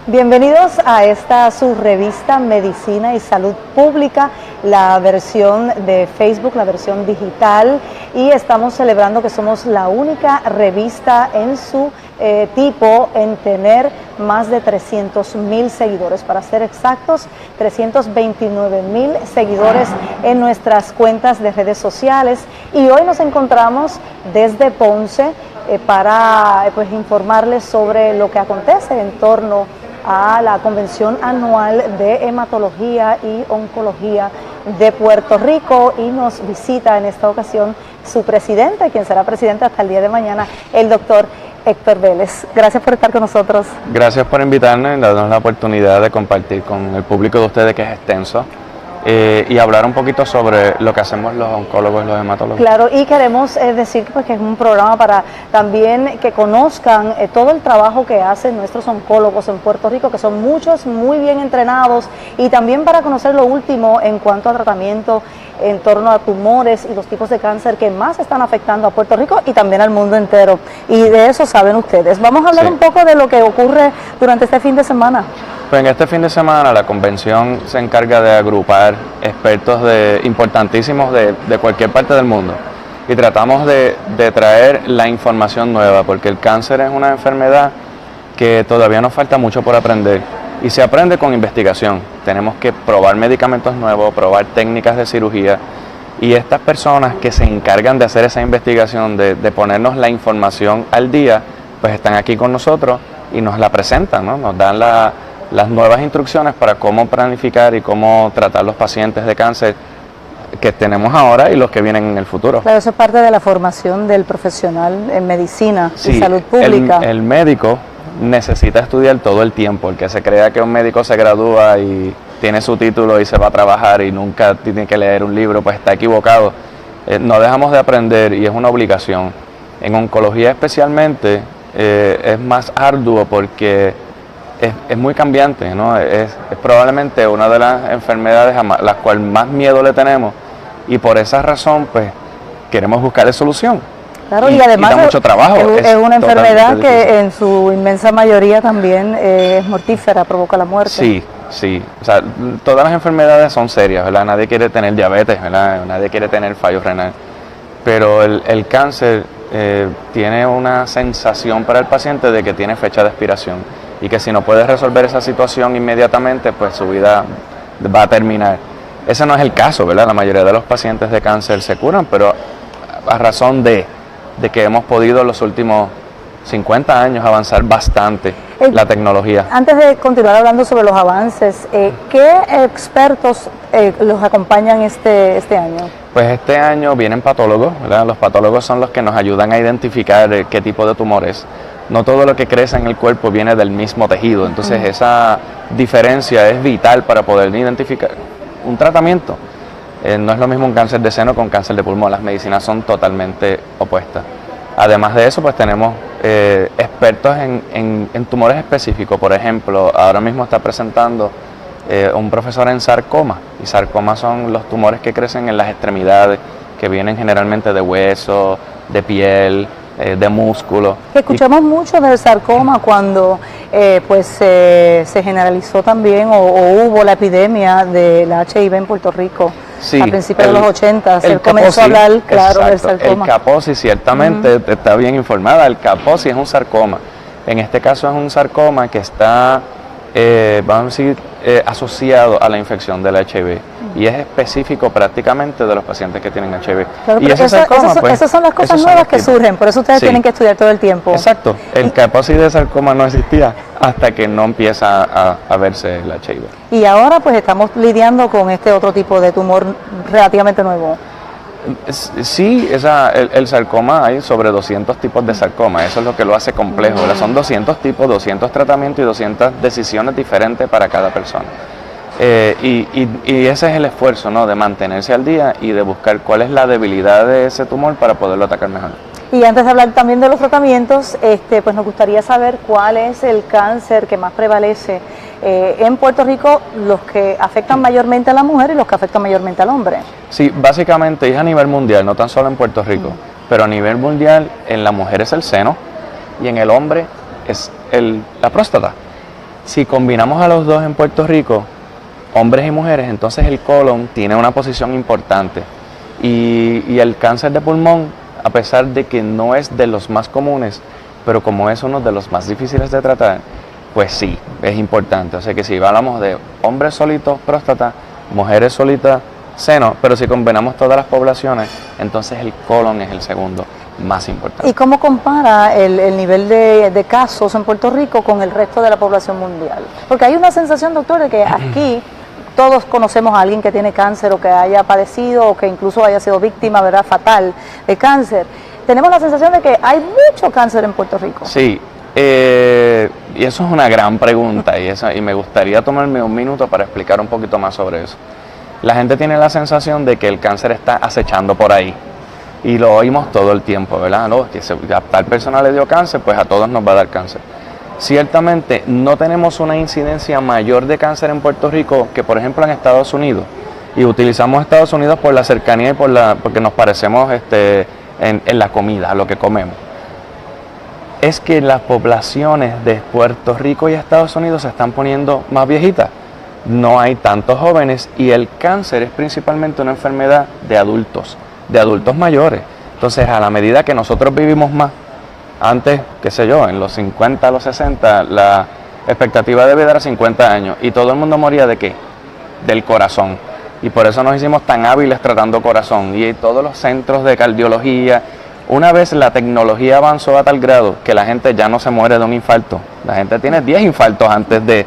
Bienvenidos a esta su revista Medicina y Salud Pública, la versión de Facebook, la versión digital, y estamos celebrando que somos la única revista en su tipo en tener más de 300,000 seguidores, para ser exactos 329,000 seguidores en nuestras cuentas de redes sociales. Y hoy nos encontramos desde Ponce para informarles sobre lo que acontece en torno a la Convención Anual de Hematología y Oncología de Puerto Rico, y nos visita en esta ocasión su presidente, quien será presidente hasta el día de mañana, el doctor Héctor Vélez. Gracias por estar con nosotros. Gracias por invitarnos y darnos la oportunidad de compartir con el público de ustedes, que es extenso, y hablar un poquito sobre lo que hacemos los oncólogos y los hematólogos. Claro, y queremos decir que es un programa para también que conozcan todo el trabajo que hacen nuestros oncólogos en Puerto Rico, que son muchos, muy bien entrenados, y también para conocer lo último en cuanto a tratamiento en torno a tumores y los tipos de cáncer que más están afectando a Puerto Rico y también al mundo entero. Y de eso saben ustedes. Vamos a hablar un poco de lo que ocurre durante este fin de semana. Pues en este fin de semana la convención se encarga de agrupar expertos importantísimos de cualquier parte del mundo, y tratamos de traer la información nueva, porque el cáncer es una enfermedad que todavía nos falta mucho por aprender, y se aprende con investigación. Tenemos que probar medicamentos nuevos, probar técnicas de cirugía, y estas personas que se encargan de hacer esa investigación, de ponernos la información al día, pues están aquí con nosotros y nos la presentan, ¿no? Nos dan las nuevas instrucciones para cómo planificar y cómo tratar los pacientes de cáncer que tenemos ahora y los que vienen en el futuro. Claro, eso es parte de la formación del profesional en medicina y salud pública. El médico necesita estudiar todo el tiempo. El que se crea que un médico se gradúa y tiene su título y se va a trabajar y nunca tiene que leer un libro, pues está equivocado. No dejamos de aprender, y es una obligación. En oncología especialmente es más arduo porque es muy cambiante, ¿no? Es probablemente una de las enfermedades a las cuales más miedo le tenemos, y por esa razón pues queremos buscarle solución. Claro, y además da mucho trabajo. Es una enfermedad que en su inmensa mayoría también es mortífera, provoca la muerte. Sí. O sea, todas las enfermedades son serias, ¿verdad? Nadie quiere tener diabetes, ¿verdad? Nadie quiere tener fallo renal. Pero el cáncer tiene una sensación para el paciente de que tiene fecha de expiración, y que si no puede resolver esa situación inmediatamente, pues su vida va a terminar. Ese no es el caso, ¿verdad? La mayoría de los pacientes de cáncer se curan, pero a razón de que hemos podido en los últimos 50 años avanzar bastante la tecnología. Antes de continuar hablando sobre los avances, ¿qué expertos los acompañan este año? Pues este año vienen patólogos, ¿verdad? Los patólogos son los que nos ayudan a identificar qué tipo de tumores. No todo lo que crece en el cuerpo viene del mismo tejido, entonces esa diferencia es vital para poder identificar un tratamiento. No es lo mismo un cáncer de seno con cáncer de pulmón, las medicinas son totalmente opuestas. Además de eso, pues tenemos expertos en tumores específicos. Por ejemplo, ahora mismo está presentando un profesor en sarcoma, y sarcoma son los tumores que crecen en las extremidades, que vienen generalmente de hueso, de piel, de músculo. Escuchamos mucho del sarcoma cuando se generalizó también o hubo la epidemia del HIV en Puerto Rico. Sí, a principios de los 80 se comenzó a hablar, claro, del sarcoma. El Kaposi, ciertamente, está bien informada. El Kaposi es un sarcoma. En este caso es un sarcoma que está, vamos a decir, asociado a la infección del HIV. Y es específico prácticamente de los pacientes que tienen HIV. Claro, y ese sarcoma, esas son las cosas nuevas que surgen, por eso ustedes tienen que estudiar todo el tiempo. Exacto, el Kaposi de sarcoma no existía hasta que no empieza a verse el HIV. Y ahora pues estamos lidiando con este otro tipo de tumor relativamente nuevo. Sí, el sarcoma, hay sobre 200 tipos de sarcoma, eso es lo que lo hace complejo, ¿verdad? Son 200 tipos, 200 tratamientos y 200 decisiones diferentes para cada persona. Y ese es el esfuerzo, ¿no? De mantenerse al día y de buscar cuál es la debilidad de ese tumor para poderlo atacar mejor. Y antes de hablar también de los tratamientos, pues nos gustaría saber cuál es el cáncer que más prevalece en Puerto Rico, los que afectan mayormente a la mujer y los que afectan mayormente al hombre. Sí, básicamente es a nivel mundial, no tan solo en Puerto Rico, pero a nivel mundial en la mujer es el seno y en el hombre es la próstata. Si combinamos a los dos en Puerto Rico, hombres y mujeres, entonces el colon tiene una posición importante. Y el cáncer de pulmón, a pesar de que no es de los más comunes, pero como es uno de los más difíciles de tratar, pues sí, es importante. O sea que si hablamos de hombres solitos, próstata, mujeres solitas, seno, pero si combinamos todas las poblaciones, entonces el colon es el segundo más importante. ¿Y cómo compara el nivel de casos en Puerto Rico con el resto de la población mundial? Porque hay una sensación, doctor, de que aquí todos conocemos a alguien que tiene cáncer o que haya padecido o que incluso haya sido víctima, ¿verdad?, fatal de cáncer. Tenemos la sensación de que hay mucho cáncer en Puerto Rico. Sí, y eso es una gran pregunta y me gustaría tomarme un minuto para explicar un poquito más sobre eso. La gente tiene la sensación de que el cáncer está acechando por ahí y lo oímos todo el tiempo, ¿verdad? No, que a tal persona le dio cáncer, pues a todos nos va a dar cáncer. Ciertamente no tenemos una incidencia mayor de cáncer en Puerto Rico que por ejemplo en Estados Unidos, y utilizamos Estados Unidos por la cercanía y porque nos parecemos en la comida, lo que comemos. Es que las poblaciones de Puerto Rico y Estados Unidos se están poniendo más viejitas. No hay tantos jóvenes y el cáncer es principalmente una enfermedad de adultos mayores. Entonces, a la medida que nosotros vivimos más, antes, qué sé yo, en los 50, los 60, la expectativa de vida era 50 años y todo el mundo moría ¿de qué? Del corazón. Y por eso nos hicimos tan hábiles tratando corazón y todos los centros de cardiología. Una vez la tecnología avanzó a tal grado que la gente ya no se muere de un infarto. La gente tiene 10 infartos antes de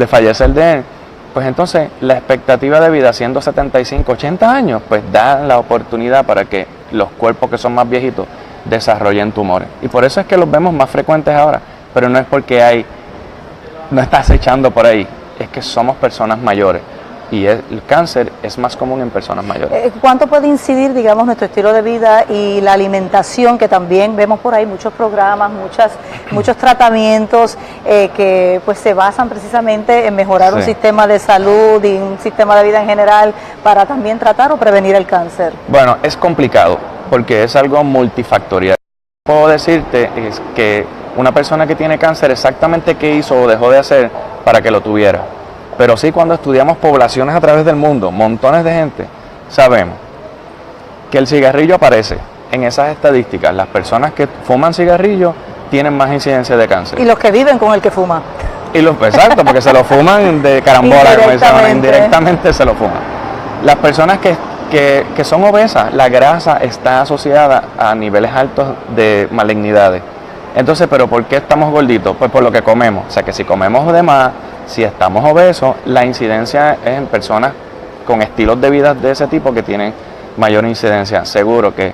fallecer de él. Pues entonces la expectativa de vida siendo 75, 80 años, pues da la oportunidad para que los cuerpos que son más viejitos desarrollen tumores. Y por eso es que los vemos más frecuentes ahora, pero no es porque no está acechando por ahí, es que somos personas mayores. Y el cáncer es más común en personas mayores. ¿Cuánto puede incidir, digamos, nuestro estilo de vida y la alimentación, que también vemos por ahí muchos programas, muchos tratamientos que pues se basan precisamente en mejorar un sistema de salud y un sistema de vida en general para también tratar o prevenir el cáncer? Bueno, es complicado porque es algo multifactorial. Puedo decirte es que una persona que tiene cáncer exactamente qué hizo o dejó de hacer para que lo tuviera. Pero sí, cuando estudiamos poblaciones a través del mundo, montones de gente, sabemos que el cigarrillo aparece en esas estadísticas. Las personas que fuman cigarrillo tienen más incidencia de cáncer. Y los que viven con el que fuma. Exacto, porque se lo fuman de carambola, indirectamente se lo fuman. Las personas que son obesas, la grasa está asociada a niveles altos de malignidades. Entonces, ¿pero por qué estamos gorditos? Pues por lo que comemos. O sea, que si comemos de más, si estamos obesos, la incidencia es en personas con estilos de vida de ese tipo que tienen mayor incidencia. Seguro que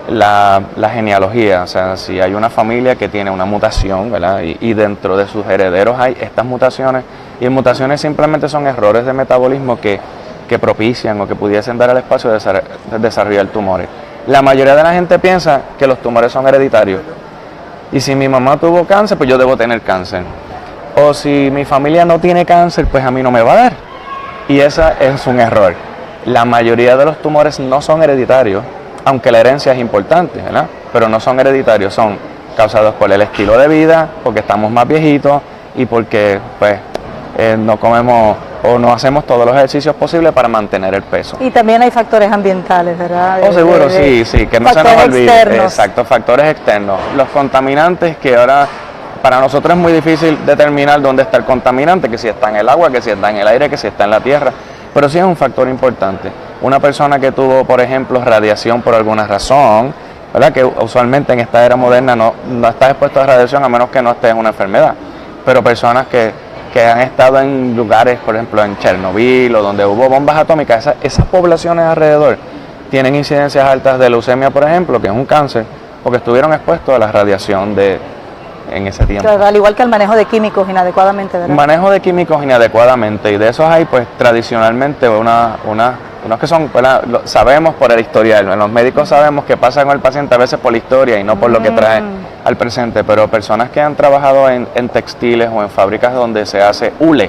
la genealogía, o sea, si hay una familia que tiene una mutación, ¿verdad? Y dentro de sus herederos hay estas mutaciones, y mutaciones simplemente son errores de metabolismo que propician o que pudiesen dar el espacio de desarrollar tumores. La mayoría de la gente piensa que los tumores son hereditarios. Y si mi mamá tuvo cáncer, pues yo debo tener cáncer. O si mi familia no tiene cáncer, pues a mí no me va a dar. Y ese es un error. La mayoría de los tumores no son hereditarios, aunque la herencia es importante, ¿verdad? Pero no son hereditarios, son causados por el estilo de vida, porque estamos más viejitos y porque pues no comemos o no hacemos todos los ejercicios posibles para mantener el peso. Y también hay factores ambientales, ¿verdad? Seguro, sí, que no se nos olvide. Externos. Exacto, factores externos. Los contaminantes, que ahora para nosotros es muy difícil determinar dónde está el contaminante, que si está en el agua, que si está en el aire, que si está en la tierra, pero sí es un factor importante. Una persona que tuvo, por ejemplo, radiación por alguna razón, ¿verdad? Que usualmente en esta era moderna no está expuesto a radiación a menos que no esté en una enfermedad, pero personas que han estado en lugares, por ejemplo, en Chernobyl o donde hubo bombas atómicas, esas poblaciones alrededor tienen incidencias altas de leucemia, por ejemplo, que es un cáncer, porque estuvieron expuestos a la radiación en ese tiempo. Claro, al igual que el manejo de químicos inadecuadamente, ¿verdad? Manejo de químicos inadecuadamente, y de esos hay pues tradicionalmente unos que son, ¿verdad? Sabemos por el historial, los médicos sabemos qué pasa con el paciente a veces por la historia y no por lo que trae al presente, pero personas que han trabajado en textiles o en fábricas donde se hace hule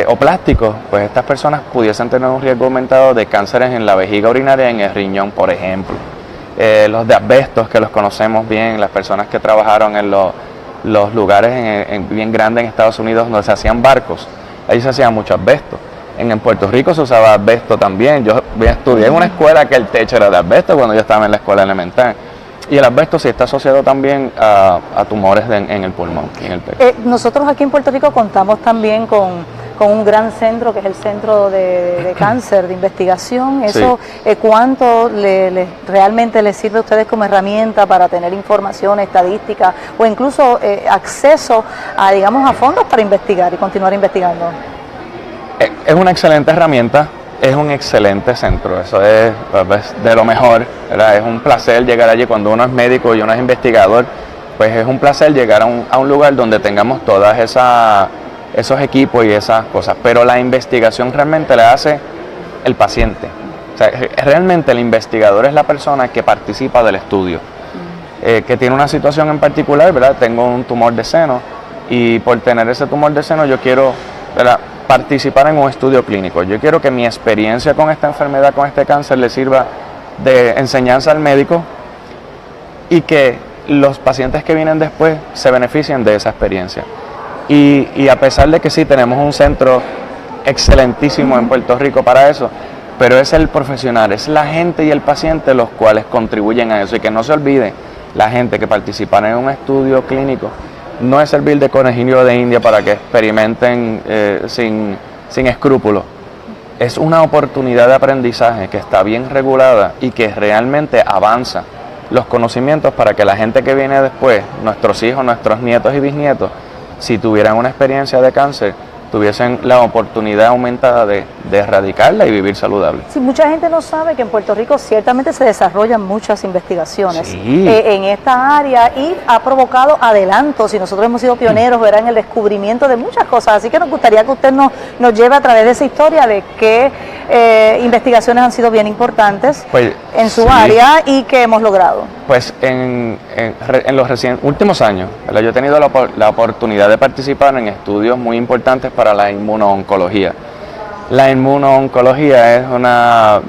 o plásticos, pues estas personas pudiesen tener un riesgo aumentado de cánceres en la vejiga urinaria, en el riñón, por ejemplo. Los de asbestos, que los conocemos bien, las personas que trabajaron en los los lugares bien grandes en Estados Unidos donde se hacían barcos, ahí se hacía mucho asbesto. En Puerto Rico se usaba asbesto también. Yo estudié en una escuela que el techo era de asbesto cuando yo estaba en la escuela elemental. Y el asbesto sí está asociado también a tumores en el pulmón y en el pecho. Nosotros aquí en Puerto Rico contamos también con un gran centro que es el Centro de Cáncer de Investigación. ¿Eso cuánto realmente les sirve a ustedes como herramienta para tener información, estadística o incluso acceso a, digamos, a fondos para investigar y continuar investigando? Es una excelente herramienta, es un excelente centro, eso es de lo mejor, ¿verdad? Es un placer llegar allí cuando uno es médico y uno es investigador, pues es un placer llegar a un lugar donde tengamos todas esos equipos y esas cosas, pero la investigación realmente la hace el paciente. O sea, realmente el investigador es la persona que participa del estudio, que tiene una situación en particular, ¿verdad? Tengo un tumor de seno y por tener ese tumor de seno yo quiero, ¿verdad?, participar en un estudio clínico. Yo quiero que mi experiencia con esta enfermedad, con este cáncer, le sirva de enseñanza al médico y que los pacientes que vienen después se beneficien de esa experiencia. Y a pesar de que sí tenemos un centro excelentísimo en Puerto Rico para eso, pero es el profesional, es la gente y el paciente los cuales contribuyen a eso. Y que no se olvide, la gente que participa en un estudio clínico no es servir de conejillo de India para que experimenten sin escrúpulos. Es una oportunidad de aprendizaje que está bien regulada y que realmente avanza los conocimientos para que la gente que viene después, nuestros hijos, nuestros nietos y bisnietos, si tuvieran una experiencia de cáncer, tuviesen la oportunidad aumentada de erradicarla y vivir saludable. Sí, mucha gente no sabe que en Puerto Rico ciertamente se desarrollan muchas investigaciones en esta área y ha provocado adelantos y nosotros hemos sido pioneros, ¿verdad?, en el descubrimiento de muchas cosas. Así que nos gustaría que usted nos lleve a través de esa historia de qué investigaciones han sido bien importantes en su área y que hemos logrado. Pues en los últimos años, ¿verdad?, yo he tenido la oportunidad de participar en estudios muy importantes para la inmunooncología. La inmunooncología es una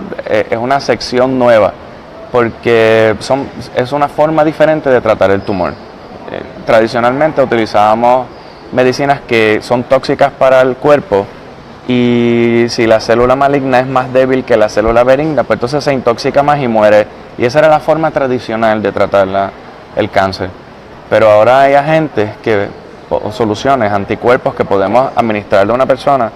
sección nueva porque es una forma diferente de tratar el tumor. Tradicionalmente utilizábamos medicinas que son tóxicas para el cuerpo y si la célula maligna es más débil que la célula benigna, pues entonces se intoxica más y muere. Y esa era la forma tradicional de tratar el cáncer. Pero ahora hay agentes o soluciones, anticuerpos que podemos administrarle a una persona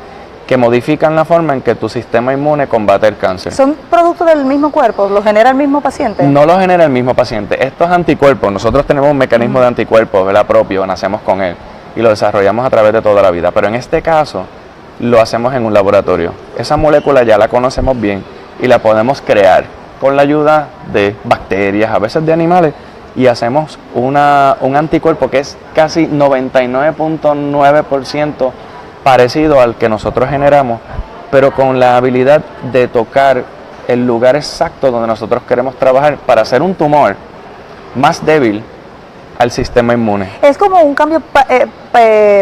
que modifican la forma en que tu sistema inmune combate el cáncer. ¿Son productos del mismo cuerpo? ¿Los genera el mismo paciente? No los genera el mismo paciente. Estos anticuerpos, nosotros tenemos un mecanismo de anticuerpos, ¿verdad?, propio, nacemos con él y lo desarrollamos a través de toda la vida. Pero en este caso lo hacemos en un laboratorio. Esa molécula ya la conocemos bien y la podemos crear con la ayuda de bacterias, a veces de animales, y hacemos un anticuerpo que es casi 99.9% parecido al que nosotros generamos, pero con la habilidad de tocar el lugar exacto donde nosotros queremos trabajar para hacer un tumor más débil al sistema inmune. Es como un cambio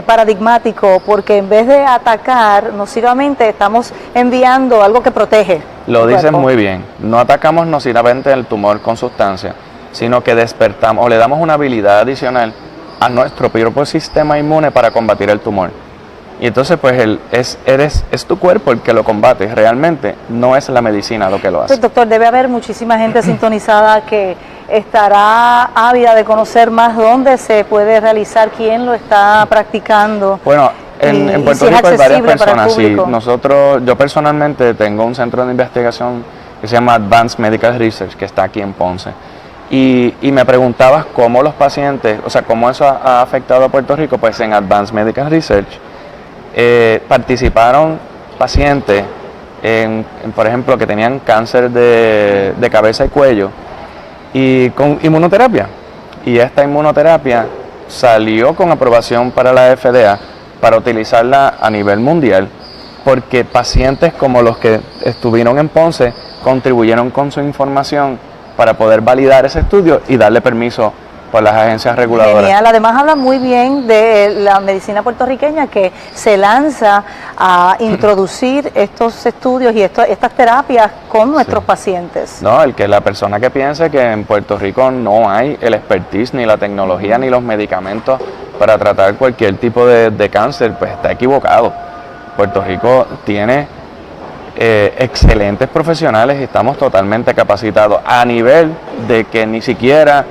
paradigmático, porque en vez de atacar nocivamente, estamos enviando algo que protege. Lo dices muy bien, no atacamos nocivamente el tumor con sustancia, sino que despertamos o le damos una habilidad adicional a nuestro propio sistema inmune para combatir el tumor. Y entonces pues es tu cuerpo el que lo combate, realmente no es la medicina lo que lo hace. Pues, doctor, debe haber muchísima gente sintonizada que estará ávida de conocer más dónde se puede realizar, quién lo está practicando. Bueno, en Puerto Rico hay varias personas. Sí, yo personalmente tengo un centro de investigación que se llama Advanced Medical Research, que está aquí en Ponce. Y me preguntabas cómo los pacientes, o sea, cómo eso ha afectado a Puerto Rico. Pues en Advanced Medical Research participaron pacientes, por ejemplo, que tenían cáncer de cabeza y cuello, y con inmunoterapia. Y esta inmunoterapia salió con aprobación para la FDA para utilizarla a nivel mundial, porque pacientes como los que estuvieron en Ponce contribuyeron con su información para poder validar ese estudio y darle permiso por las agencias reguladoras. Genial. Además habla muy bien de la medicina puertorriqueña que se lanza a introducir estos estudios y estas terapias con nuestros pacientes. No, la persona que piense que en Puerto Rico no hay el expertise, ni la tecnología, ni los medicamentos para tratar cualquier tipo de cáncer, pues está equivocado. Puerto Rico tiene excelentes profesionales y estamos totalmente capacitados a nivel de que ni siquiera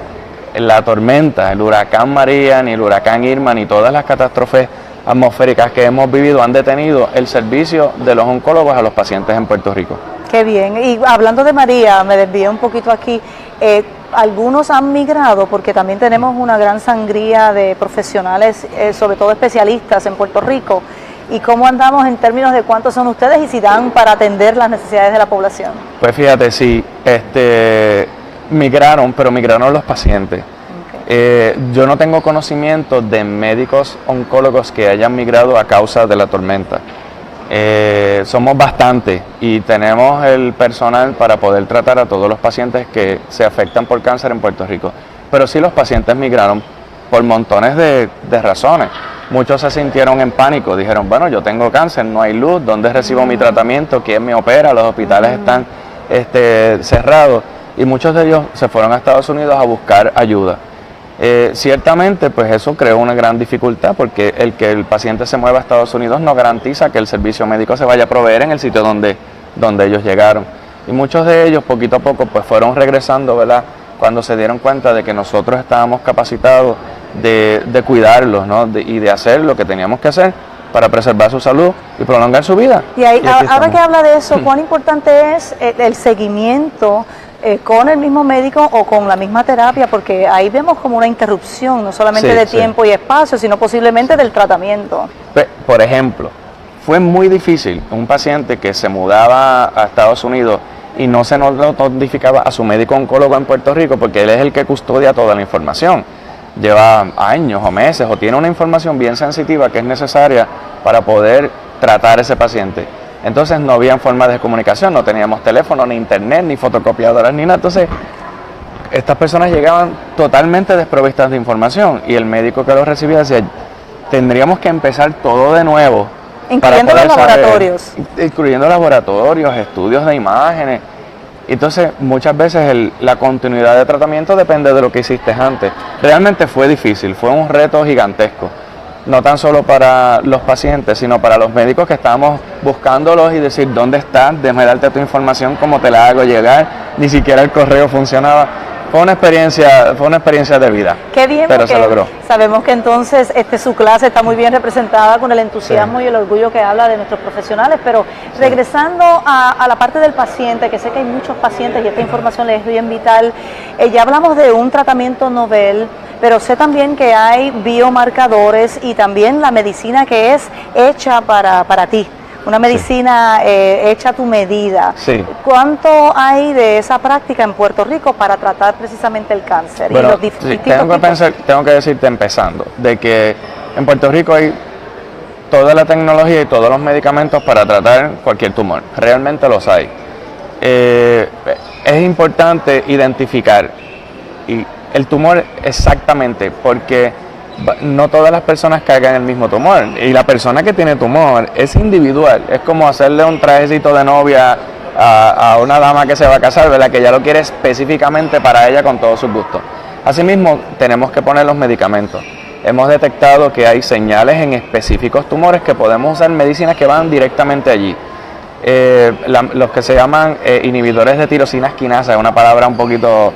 la tormenta, el huracán María, ni el huracán Irma, ni todas las catástrofes atmosféricas que hemos vivido han detenido el servicio de los oncólogos a los pacientes en Puerto Rico. Qué bien. Y hablando de María, me desvié un poquito aquí. Algunos han migrado porque también tenemos una gran sangría de profesionales, sobre todo especialistas en Puerto Rico. ¿Y cómo andamos en términos de cuántos son ustedes y si dan para atender las necesidades de la población? Pues fíjate, sí, migraron, pero migraron los pacientes. Okay. Yo no tengo conocimiento de médicos oncólogos que hayan migrado a causa de la tormenta. Somos bastantes y tenemos el personal para poder tratar a todos los pacientes que se afectan por cáncer en Puerto Rico. Pero sí, los pacientes migraron por montones de razones. Muchos se sintieron en pánico, dijeron, bueno, yo tengo cáncer, no hay luz, ¿dónde recibo mi tratamiento? ¿Quién me opera? Los hospitales están cerrados, y muchos de ellos se fueron a Estados Unidos a buscar ayuda. Ciertamente, pues eso creó una gran dificultad, porque el que el paciente se mueva a Estados Unidos no garantiza que el servicio médico se vaya a proveer en el sitio donde ellos llegaron. Y muchos de ellos, poquito a poco, pues fueron regresando, ¿verdad?, cuando se dieron cuenta de que nosotros estábamos capacitados de cuidarlos, ¿no?, y de hacer lo que teníamos que hacer para preservar su salud y prolongar su vida. Y ahí, ahora que habla de eso, ¿cuán importante es el seguimiento con el mismo médico o con la misma terapia? Porque ahí vemos como una interrupción, no solamente de tiempo y espacio, sino posiblemente del tratamiento. Por ejemplo, fue muy difícil un paciente que se mudaba a Estados Unidos y no se notificaba a su médico oncólogo en Puerto Rico, porque él es el que custodia toda la información. Lleva años o meses o tiene una información bien sensitiva que es necesaria para poder tratar a ese paciente. Entonces no había forma de comunicación, no teníamos teléfono, ni internet, ni fotocopiadoras, ni nada. Entonces estas personas llegaban totalmente desprovistas de información y el médico que los recibía decía, tendríamos que empezar todo de nuevo. Incluyendo los laboratorios. Incluyendo laboratorios, estudios de imágenes. Entonces, muchas veces la continuidad de tratamiento depende de lo que hiciste antes. Realmente fue difícil, fue un reto gigantesco. No tan solo para los pacientes, sino para los médicos que estábamos buscándolos y decir, ¿dónde estás? Déjame darte tu información, cómo te la hago llegar. Ni siquiera el correo funcionaba. Fue una experiencia de vida. Qué bien, pero se logró. Sabemos que entonces su clase está muy bien representada con el entusiasmo y el orgullo que habla de nuestros profesionales, pero regresando a la parte del paciente, que sé que hay muchos pacientes y esta información les es bien vital, ya hablamos de un tratamiento novel, pero sé también que hay biomarcadores y también la medicina que es hecha para ti. Una medicina hecha a tu medida. Sí. ¿Cuánto hay de esa práctica en Puerto Rico para tratar precisamente el cáncer? Bueno, y los tengo que decirte empezando, de que en Puerto Rico hay toda la tecnología y todos los medicamentos para tratar cualquier tumor. Realmente los hay. Es importante identificar el tumor exactamente, porque no todas las personas cargan el mismo tumor, y la persona que tiene tumor es individual. Es como hacerle un trajecito de novia a una dama que se va a casar, ¿verdad?, que ya lo quiere específicamente para ella con todos sus gustos. Asimismo, tenemos que poner los medicamentos. Hemos detectado que hay señales en específicos tumores que podemos usar medicinas que van directamente allí. Los que se llaman inhibidores de tirosina quinasa, es una palabra un poquito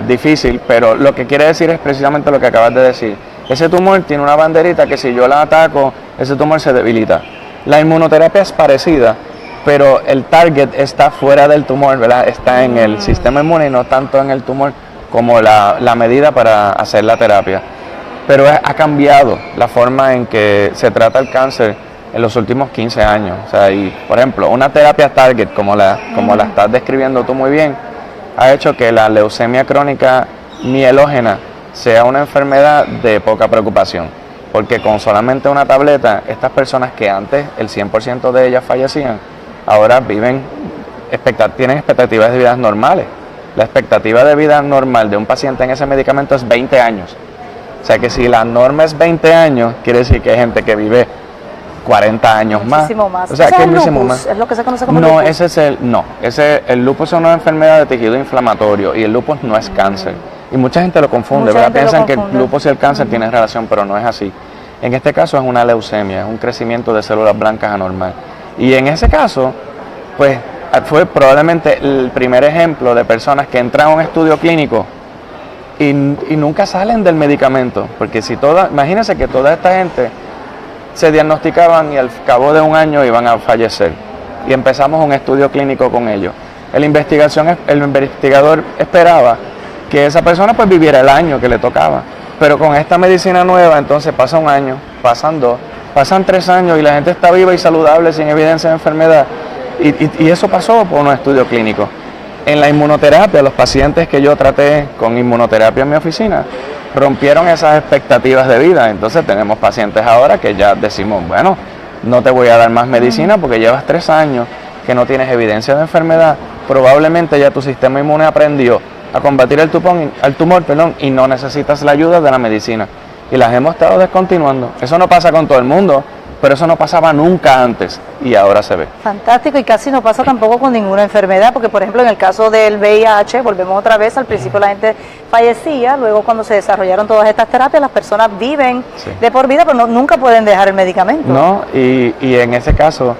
difícil, pero lo que quiere decir es precisamente lo que acabas de decir. Ese tumor tiene una banderita que si yo la ataco, ese tumor se debilita. La inmunoterapia es parecida, pero el target está fuera del tumor, ¿verdad? Está en el sistema inmune y no tanto en el tumor como la medida para hacer la terapia. Pero ha cambiado la forma en que se trata el cáncer en los últimos 15 años. O sea, y, por ejemplo, una terapia target, como la estás describiendo tú muy bien, ha hecho que la leucemia crónica mielógena sea una enfermedad de poca preocupación, porque con solamente una tableta, estas personas que antes el 100% de ellas fallecían, ahora tienen expectativas de vida normales. La expectativa de vida normal de un paciente en ese medicamento es 20 años. O sea que si la norma es 20 años, quiere decir que hay gente que vive 40 años muchísimo más. O sea, que es muchísimo más. ¿Es lo que se conoce como lupus? El lupus es una enfermedad de tejido inflamatorio y el lupus no es cáncer. Y mucha gente lo confunde, Mucha ¿verdad? gente lo Piensan que confunde. el lupus y el cáncer tienen relación, pero no es así. En este caso es una leucemia, es un crecimiento de células blancas anormal. Y en ese caso, pues fue probablemente el primer ejemplo de personas que entran a un estudio clínico y nunca salen del medicamento. Porque si imagínense que toda esta gente se diagnosticaban y al cabo de un año iban a fallecer. Y empezamos un estudio clínico con ellos. El investigador esperaba que esa persona pues viviera el año que le tocaba. Pero con esta medicina nueva, entonces pasa un año, pasan 2, pasan 3 años y la gente está viva y saludable sin evidencia de enfermedad. Y eso pasó por un estudio clínico. En la inmunoterapia, los pacientes que yo traté con inmunoterapia en mi oficina, rompieron esas expectativas de vida. Entonces tenemos pacientes ahora que ya decimos, bueno, no te voy a dar más medicina porque llevas 3 años que no tienes evidencia de enfermedad. Probablemente ya tu sistema inmune aprendió a combatir el tumor, y no necesitas la ayuda de la medicina. Y las hemos estado descontinuando. Eso no pasa con todo el mundo, pero eso no pasaba nunca antes y ahora se ve. Fantástico, y casi no pasa tampoco con ninguna enfermedad, porque por ejemplo en el caso del VIH, volvemos otra vez, al principio la gente fallecía, luego cuando se desarrollaron todas estas terapias, las personas viven de por vida, pero nunca pueden dejar el medicamento. No, y en ese caso,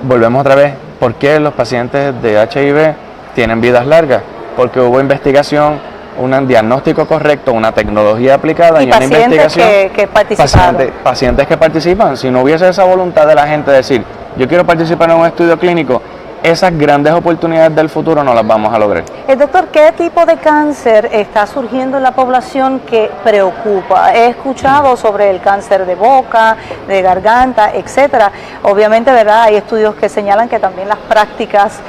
volvemos otra vez, ¿por qué los pacientes de HIV tienen vidas largas? Porque hubo investigación, un diagnóstico correcto, una tecnología aplicada y una investigación. Que participaron. Pacientes que participan. Si no hubiese esa voluntad de la gente de decir, yo quiero participar en un estudio clínico, esas grandes oportunidades del futuro no las vamos a lograr. Doctor, ¿qué tipo de cáncer está surgiendo en la población que preocupa? He escuchado sobre el cáncer de boca, de garganta, etcétera. Obviamente, ¿verdad? Hay estudios que señalan que también las prácticas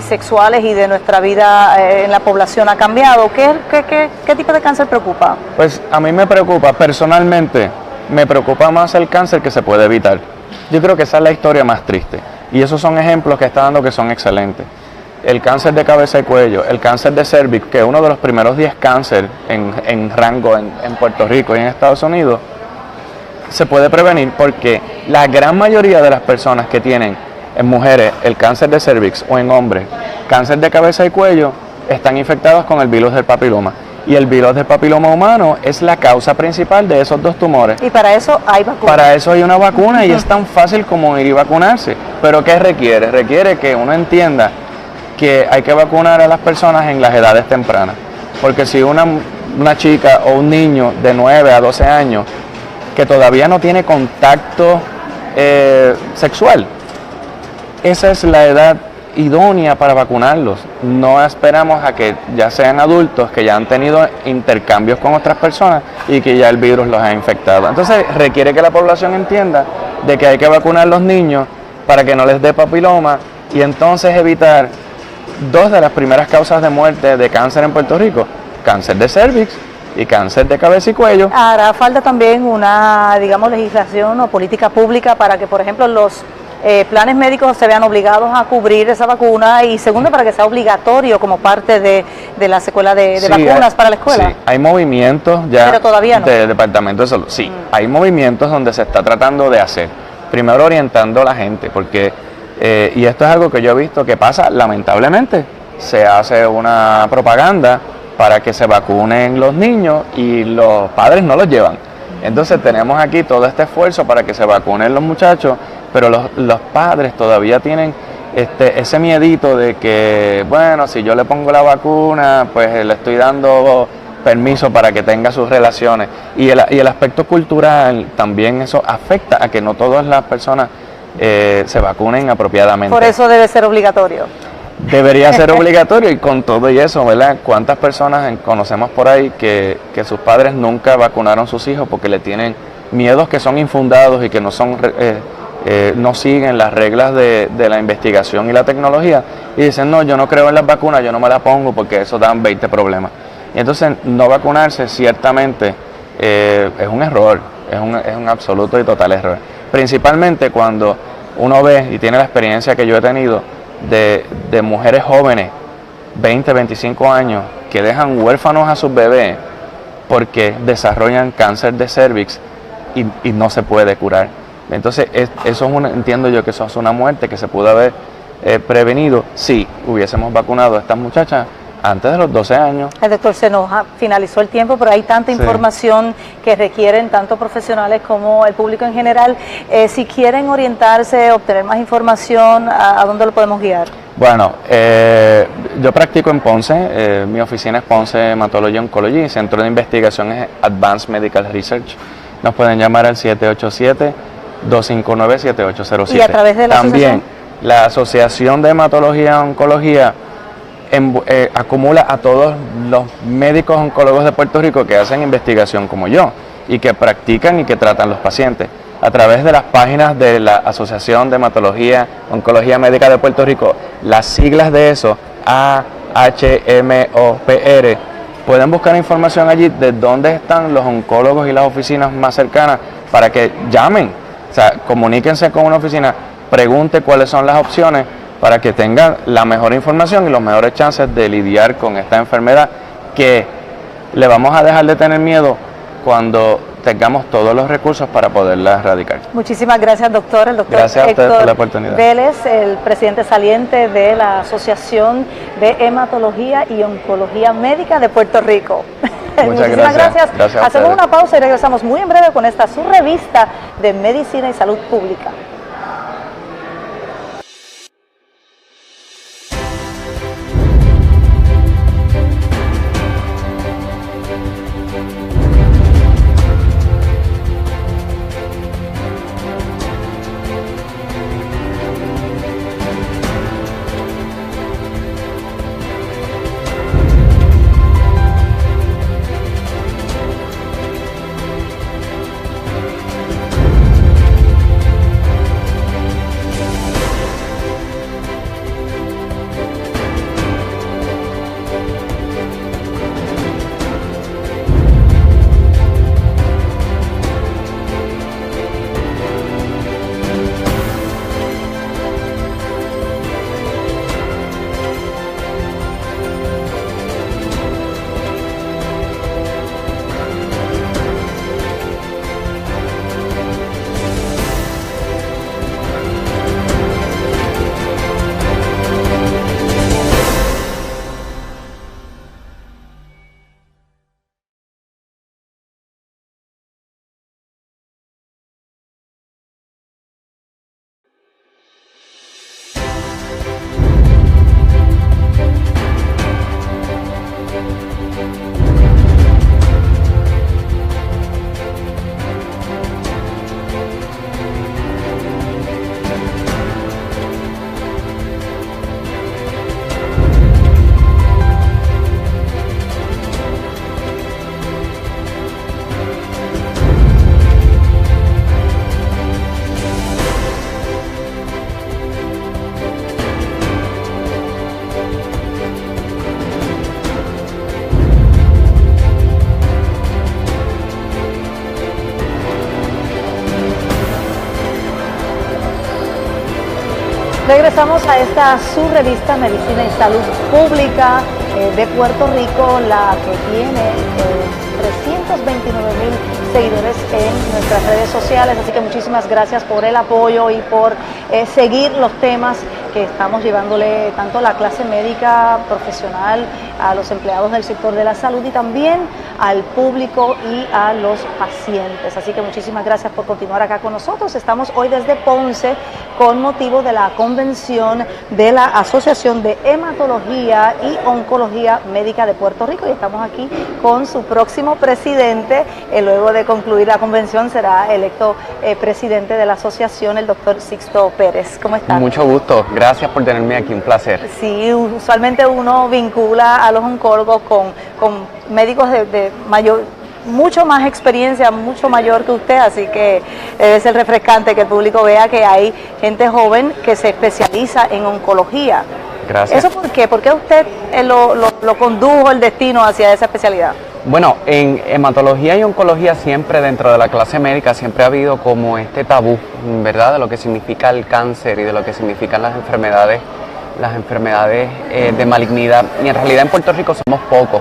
sexuales y de nuestra vida en la población ha cambiado. ¿Qué tipo de cáncer preocupa? Pues a mí me preocupa, personalmente, me preocupa más el cáncer que se puede evitar. Yo creo que esa es la historia más triste. Y esos son ejemplos que está dando que son excelentes. El cáncer de cabeza y cuello, el cáncer de cervix, que es uno de los primeros 10 cánceres en rango en Puerto Rico y en Estados Unidos, se puede prevenir porque la gran mayoría de las personas que tienen en mujeres el cáncer de cervix o en hombres cáncer de cabeza y cuello están infectados con el virus del papiloma. Y el virus del papiloma humano es la causa principal de esos 2 tumores. Y para eso hay vacuna. Para eso hay una vacuna y es tan fácil como ir y vacunarse. Pero ¿qué requiere? Requiere que uno entienda que hay que vacunar a las personas en las edades tempranas. Porque si una chica o un niño de 9 a 12 años que todavía no tiene contacto sexual, esa es la edad idónea para vacunarlos. No esperamos a que ya sean adultos, que ya han tenido intercambios con otras personas y que ya el virus los ha infectado. Entonces requiere que la población entienda de que hay que vacunar a los niños para que no les dé papiloma y entonces evitar 2 de las primeras causas de muerte de cáncer en Puerto Rico, cáncer de cervix y cáncer de cabeza y cuello. Hará falta también una, digamos, legislación o política pública para que, por ejemplo, los planes médicos se vean obligados a cubrir esa vacuna y segundo, para que sea obligatorio como parte de la secuela de vacunas para la escuela. Sí, hay movimientos ya. Pero todavía no. Del Departamento de Salud. Sí, hay movimientos donde se está tratando de hacer. Primero orientando a la gente, porque, y esto es algo que yo he visto que pasa lamentablemente, se hace una propaganda para que se vacunen los niños y los padres no los llevan. Entonces tenemos aquí todo este esfuerzo para que se vacunen los muchachos, pero los padres todavía tienen ese miedito de que, bueno, si yo le pongo la vacuna, pues le estoy dando permiso para que tenga sus relaciones. Y el aspecto cultural también eso afecta a que no todas las personas se vacunen apropiadamente. Por eso debe ser obligatorio. Debería ser obligatorio y con todo y eso, ¿verdad? ¿Cuántas personas conocemos por ahí que sus padres nunca vacunaron a sus hijos porque le tienen miedos que son infundados y que no son no siguen las reglas de la investigación y la tecnología y dicen, no, yo no creo en las vacunas, yo no me las pongo porque eso dan 20 problemas. Y entonces no vacunarse ciertamente es un error, es un absoluto y total error. Principalmente cuando uno ve y tiene la experiencia que yo he tenido de mujeres jóvenes, 20, 25 años, que dejan huérfanos a sus bebés porque desarrollan cáncer de cervix y no se puede curar. Entonces, eso es entiendo yo que eso es una muerte que se pudo haber prevenido si hubiésemos vacunado a estas muchachas antes de los 12 años. Doctor, se nos finalizó el tiempo, pero hay tanta información que requieren tanto profesionales como el público en general. Si quieren orientarse, obtener más información, ¿a dónde lo podemos guiar? Bueno, yo practico en Ponce, mi oficina es Ponce Hematology Oncology, y Centro de Investigación es Advanced Medical Research. Nos pueden llamar al 787-259-7807. ¿Y a través de la También, la Asociación de Hematología y Oncología acumula a todos los médicos oncólogos de Puerto Rico que hacen investigación como yo y que practican y que tratan los pacientes. A través de las páginas de la Asociación de Hematología y Oncología Médica de Puerto Rico, las siglas de eso, AHMOPR, pueden buscar información allí de dónde están los oncólogos y las oficinas más cercanas para que llamen, o sea, comuníquense con una oficina, pregunte cuáles son las opciones para que tengan la mejor información y los mejores chances de lidiar con esta enfermedad que le vamos a dejar de tener miedo cuando tengamos todos los recursos para poderla erradicar. Muchísimas gracias, doctor. El doctor gracias a ustedes por la oportunidad. Vélez, el presidente saliente de la Asociación de Hematología y Oncología Médica de Puerto Rico. Muchísimas gracias. Hacemos una pausa y regresamos muy en breve con esta su revista de Medicina y Salud Pública. Regresamos a esta su revista Medicina y Salud Pública de Puerto Rico, la que tiene 329,000 seguidores en nuestras redes sociales, así que muchísimas gracias por el apoyo y por seguir los temas que estamos llevándole tanto a la clase médica profesional, a los empleados del sector de la salud y también al público y a los pacientes. Así que muchísimas gracias por continuar acá con nosotros. Estamos hoy desde Ponce con motivo de la convención de la Asociación de Hematología y Oncología Médica de Puerto Rico y estamos aquí con su próximo presidente. Luego de concluir la convención será electo presidente de la asociación, el doctor Sixto Pérez. ¿Cómo está? Mucho gusto, gracias por tenerme aquí, un placer. Sí, usualmente uno vincula a los oncólogos con médicos de mayor, mucho más experiencia, mucho mayor que usted, así que debe ser refrescante que el público vea que hay gente joven que se especializa en oncología. Gracias. ¿Eso por qué? ¿Por qué usted lo condujo el destino hacia esa especialidad? Bueno, en hematología y oncología siempre dentro de la clase médica siempre ha habido como este tabú, ¿verdad? De lo que significa el cáncer y de lo que significan las enfermedades de malignidad. Y en realidad en Puerto Rico somos pocos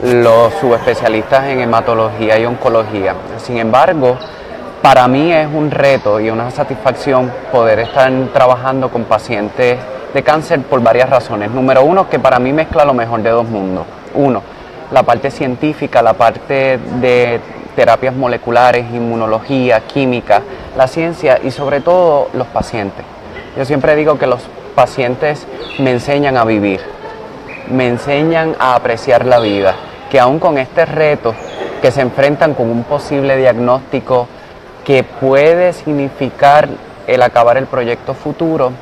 los subespecialistas en hematología y oncología. Sin embargo, para mí es un reto y una satisfacción poder estar trabajando con pacientes de cáncer por varias razones. Número uno, que para mí mezcla lo mejor de dos mundos. Uno, la parte científica, la parte de terapias moleculares, inmunología, química, la ciencia y sobre todo los pacientes. Yo siempre digo que los pacientes me enseñan a vivir, me enseñan a apreciar la vida, que aún con este reto que se enfrentan con un posible diagnóstico que puede significar el acabar el proyecto futuro,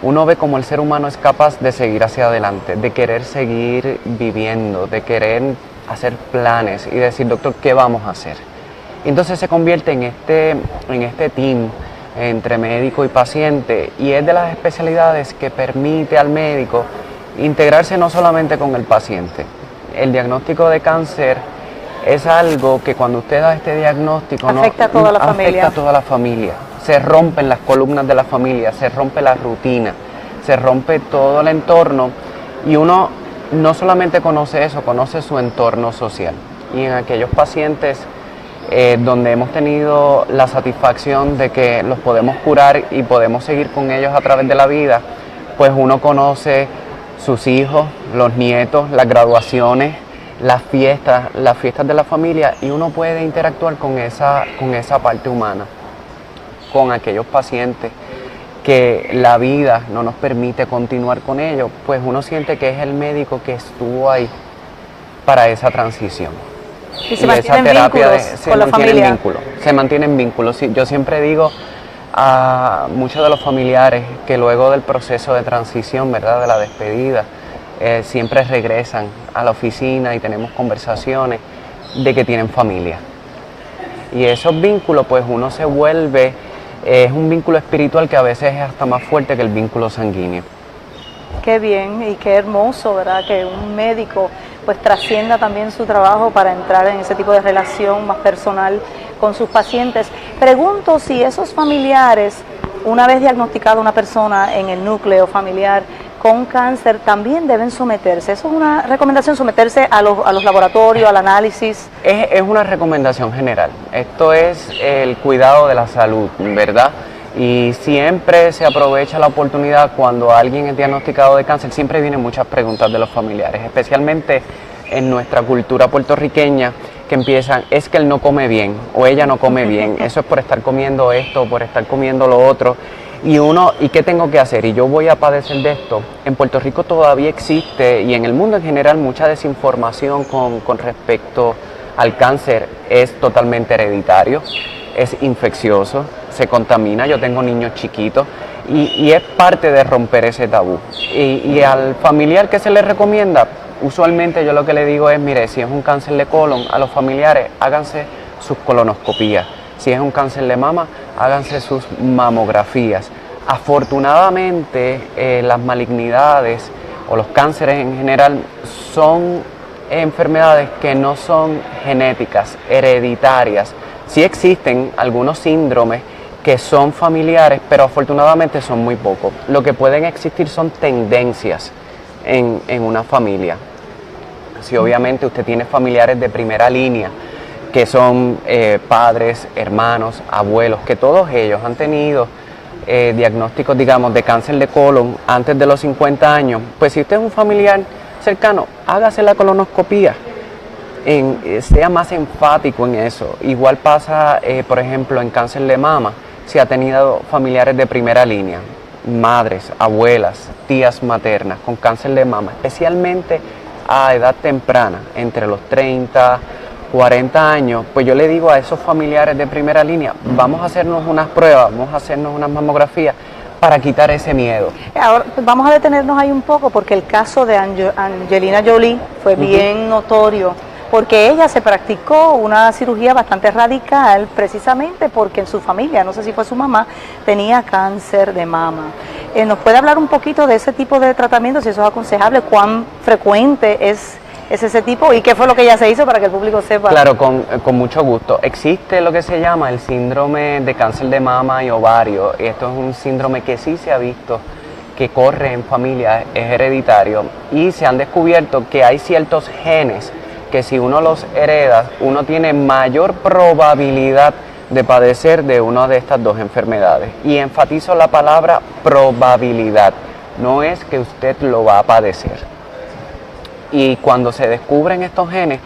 uno ve como el ser humano es capaz de seguir hacia adelante, de querer seguir viviendo, de querer hacer planes y decir, doctor, ¿qué vamos a hacer? Entonces se convierte en este team entre médico y paciente, y es de las especialidades que permite al médico integrarse no solamente con el paciente. El diagnóstico de cáncer es algo que cuando usted da este diagnóstico afecta a toda la familia. Afecta a toda la familia. Se rompen las columnas de la familia, se rompe la rutina, se rompe todo el entorno, y uno no solamente conoce eso, conoce su entorno social. Y en aquellos pacientes donde hemos tenido la satisfacción de que los podemos curar y podemos seguir con ellos a través de la vida, pues uno conoce sus hijos, los nietos, las graduaciones, las fiestas de la familia, y uno puede interactuar con esa parte humana, con aquellos pacientes que la vida no nos permite continuar con ellos, pues uno siente que es el médico que estuvo ahí para esa transición. Y se mantienen vínculos con la familia. Se mantienen vínculos. Sí, yo siempre digo a muchos de los familiares que luego del proceso de transición, ¿verdad?, de la despedida, siempre regresan a la oficina y tenemos conversaciones de que tienen familia. Y esos vínculos, pues uno se vuelve, es un vínculo espiritual que a veces es hasta más fuerte que el vínculo sanguíneo. Qué bien y qué hermoso, ¿verdad?, que un médico pues trascienda también su trabajo para entrar en ese tipo de relación más personal con sus pacientes. Pregunto si esos familiares, una vez diagnosticada una persona en el núcleo familiar con cáncer, también deben someterse. ¿Eso es una recomendación, someterse a los laboratorios, al análisis? Es una recomendación general. Esto es el cuidado de la salud, ¿verdad? Y siempre se aprovecha la oportunidad cuando alguien es diagnosticado de cáncer, siempre vienen muchas preguntas de los familiares, especialmente en nuestra cultura puertorriqueña, que empiezan, es que él no come bien o ella no come bien, eso es por estar comiendo esto, por estar comiendo lo otro, y uno, ¿y qué tengo que hacer? Y yo voy a padecer de esto. En Puerto Rico todavía existe, y en el mundo en general, mucha desinformación con respecto al cáncer. Es totalmente hereditario, es infeccioso, se contamina, yo tengo niños chiquitos, y es parte de romper ese tabú. Y al familiar que se le recomienda, usualmente yo lo que le digo es, mire, si es un cáncer de colon, a los familiares háganse sus colonoscopías. Si es un cáncer de mama, háganse sus mamografías. Afortunadamente, las malignidades o los cánceres en general son enfermedades que no son genéticas, hereditarias. Sí existen algunos síndromes que son familiares, pero afortunadamente son muy pocos. Lo que pueden existir son tendencias en una familia. Si obviamente usted tiene familiares de primera línea, que son padres, hermanos, abuelos, que todos ellos han tenido diagnósticos, digamos, de cáncer de colon antes de los 50 años, pues si usted es un familiar cercano, hágase la colonoscopía, sea más enfático en eso. Igual pasa, por ejemplo, en cáncer de mama, si ha tenido familiares de primera línea, madres, abuelas, tías maternas con cáncer de mama, especialmente a edad temprana, entre los 30, 40 años, pues yo le digo a esos familiares de primera línea, vamos a hacernos unas pruebas, vamos a hacernos unas mamografías para quitar ese miedo. Ahora vamos a detenernos ahí un poco, porque el caso de Angelina Jolie fue bien notorio, porque ella se practicó una cirugía bastante radical, precisamente porque en su familia, no sé si fue su mamá, tenía cáncer de mama. ¿Nos puede hablar un poquito de ese tipo de tratamiento, si eso es aconsejable, cuán frecuente es ese tipo y qué fue lo que ella se hizo para que el público sepa? Claro, con mucho gusto. Existe lo que se llama el síndrome de cáncer de mama y ovario, y esto es un síndrome que sí se ha visto que corre en familia, es hereditario, y se han descubierto que hay ciertos genes que si uno los hereda, uno tiene mayor probabilidad de padecer de una de estas dos enfermedades. Y enfatizo la palabra probabilidad, no es que usted lo va a padecer. Y cuando se descubren estos genes,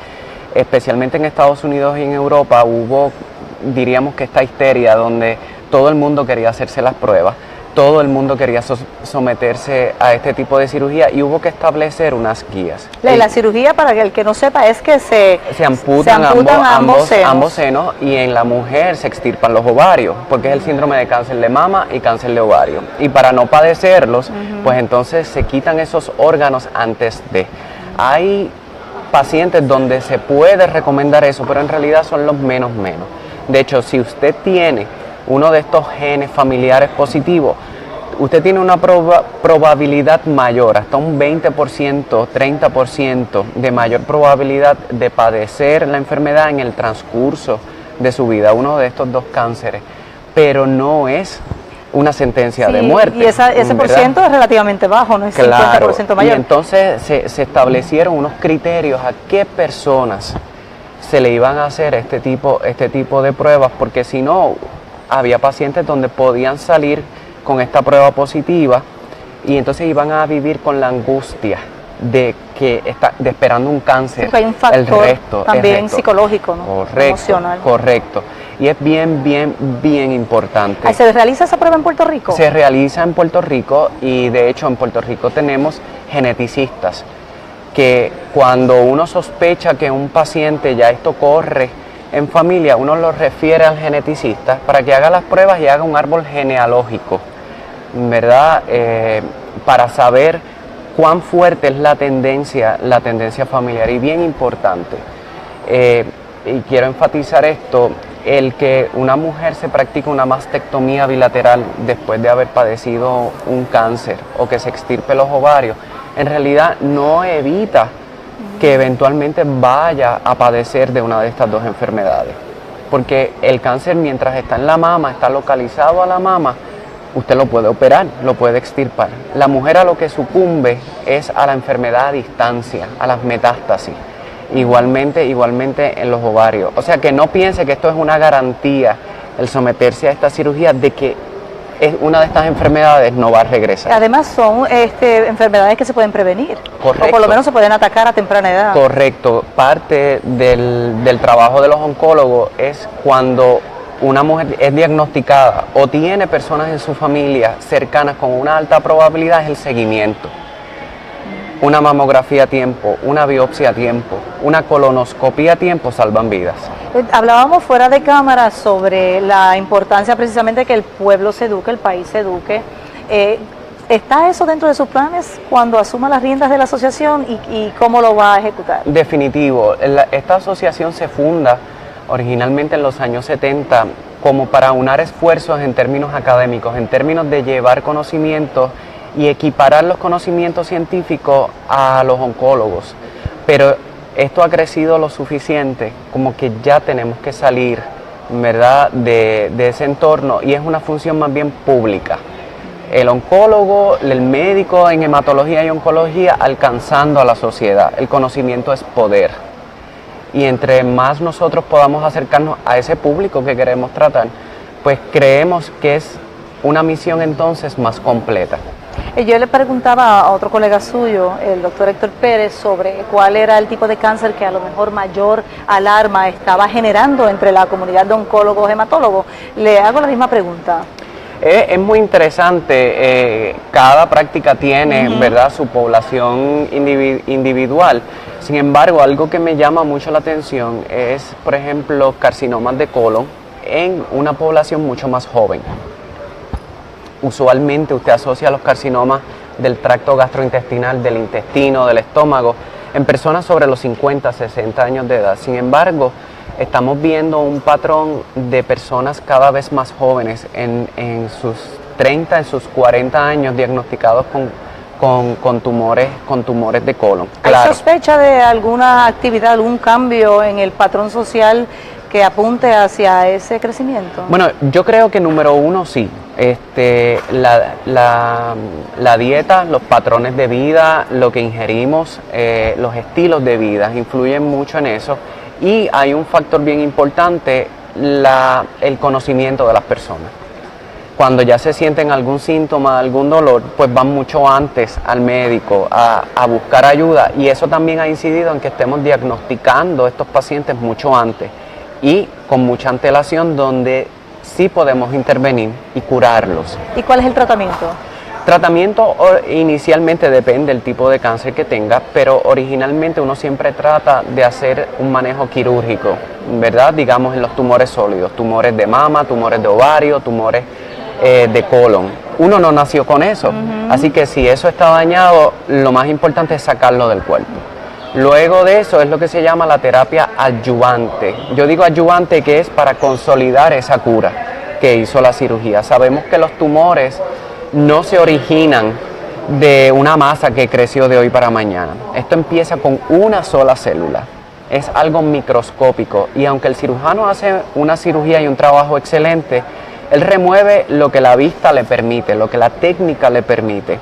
especialmente en Estados Unidos y en Europa, hubo, diríamos que esta histeria donde todo el mundo quería hacerse las pruebas, todo el mundo quería someterse a este tipo de cirugía y hubo que establecer unas guías. La cirugía, para el que no sepa, es que se amputan ambos senos y en la mujer se extirpan los ovarios, porque es el síndrome de cáncer de mama y cáncer de ovario. Y para no padecerlos, pues entonces se quitan esos órganos antes de. Hay pacientes donde se puede recomendar eso, pero en realidad son los menos. De hecho, si usted tiene uno de estos genes familiares positivos, usted tiene una probabilidad mayor, hasta un 20%, 30% de mayor probabilidad de padecer la enfermedad en el transcurso de su vida, uno de estos dos cánceres, pero no es una sentencia de muerte. Y ese por ciento es relativamente bajo, no es 50% mayor. Y entonces se establecieron unos criterios a qué personas se le iban a hacer este tipo de pruebas, porque si no, había pacientes donde podían salir con esta prueba positiva y entonces iban a vivir con la angustia de esperando un cáncer. Porque hay un factor también psicológico, ¿no? Correcto, emocional. Correcto. Y es bien importante. ¿Se realiza esa prueba en Puerto Rico? Se realiza en Puerto Rico y de hecho en Puerto Rico tenemos geneticistas que cuando uno sospecha que un paciente ya esto corre en familia, uno lo refiere al geneticista para que haga las pruebas y haga un árbol genealógico, ¿verdad? Para saber cuán fuerte es la tendencia familiar. Y bien importante, y quiero enfatizar esto, el que una mujer se practique una mastectomía bilateral después de haber padecido un cáncer o que se extirpe los ovarios, en realidad no evita que eventualmente vaya a padecer de una de estas dos enfermedades. Porque el cáncer, mientras está en la mama, está localizado a la mama, usted lo puede operar, lo puede extirpar. La mujer a lo que sucumbe es a la enfermedad a distancia, a las metástasis. Igualmente en los ovarios. O sea, que no piense que esto es una garantía, el someterse a esta cirugía, de que una de estas enfermedades no va a regresar. Además son enfermedades que se pueden prevenir. Correcto. O por lo menos se pueden atacar a temprana edad. Correcto. Parte del trabajo de los oncólogos es cuando una mujer es diagnosticada o tiene personas en su familia cercanas con una alta probabilidad, es el seguimiento. Una mamografía a tiempo, una biopsia a tiempo, una colonoscopia a tiempo salvan vidas. Hablábamos fuera de cámara sobre la importancia precisamente que el pueblo se eduque, el país se eduque. ¿Está eso dentro de sus planes cuando asuma las riendas de la asociación y cómo lo va a ejecutar? Definitivo. Esta asociación se funda originalmente en los años 70 como para unar esfuerzos en términos académicos, en términos de llevar conocimientos y equiparar los conocimientos científicos a los oncólogos. Pero esto ha crecido lo suficiente como que ya tenemos que salir, ¿verdad?, de ese entorno, y es una función más bien pública. El oncólogo, el médico en hematología y oncología alcanzando a la sociedad. El conocimiento es poder. Y entre más nosotros podamos acercarnos a ese público que queremos tratar, pues creemos que es una misión entonces más completa. Yo le preguntaba a otro colega suyo, el doctor Héctor Pérez, sobre cuál era el tipo de cáncer que a lo mejor mayor alarma estaba generando entre la comunidad de oncólogos hematólogos. Le hago la misma pregunta. Es muy interesante, cada práctica tiene, ¿verdad?, su población individual. Sin embargo, algo que me llama mucho la atención es, por ejemplo, carcinomas de colon en una población mucho más joven. Usualmente usted asocia los carcinomas del tracto gastrointestinal, del intestino, del estómago, en personas sobre los 50, 60 años de edad. Sin embargo, estamos viendo un patrón de personas cada vez más jóvenes en sus 30, en sus 40 años diagnosticados con tumores de colon. ¿Hay sospecha de alguna actividad, algún cambio en el patrón social que apunte hacia ese crecimiento? Bueno, yo creo que número uno sí. La dieta, los patrones de vida, lo que ingerimos, los estilos de vida influyen mucho en eso. Y hay un factor bien importante, el conocimiento de las personas. cuando ya se sienten algún síntoma, algún dolor, pues van mucho antes al médico a buscar ayuda, y eso también ha incidido en que estemos diagnosticando a estos pacientes mucho antes y con mucha antelación, donde sí podemos intervenir y curarlos. ¿Y cuál es el tratamiento? Tratamiento inicialmente depende del tipo de cáncer que tenga, pero originalmente uno siempre trata de hacer un manejo quirúrgico, ¿verdad? Digamos en los tumores sólidos, tumores de mama, tumores de ovario, tumores de colon. Uno no nació con eso, así que si eso está dañado, lo más importante es sacarlo del cuerpo. Luego de eso es lo que se llama la terapia adyuvante. Yo digo adyuvante que es para consolidar esa cura que hizo la cirugía. Sabemos que los tumores no se originan de una masa que creció de hoy para mañana. Esto empieza con una sola célula. Es algo microscópico, y aunque el cirujano hace una cirugía y un trabajo excelente, él remueve lo que la vista le permite, lo que la técnica le permite,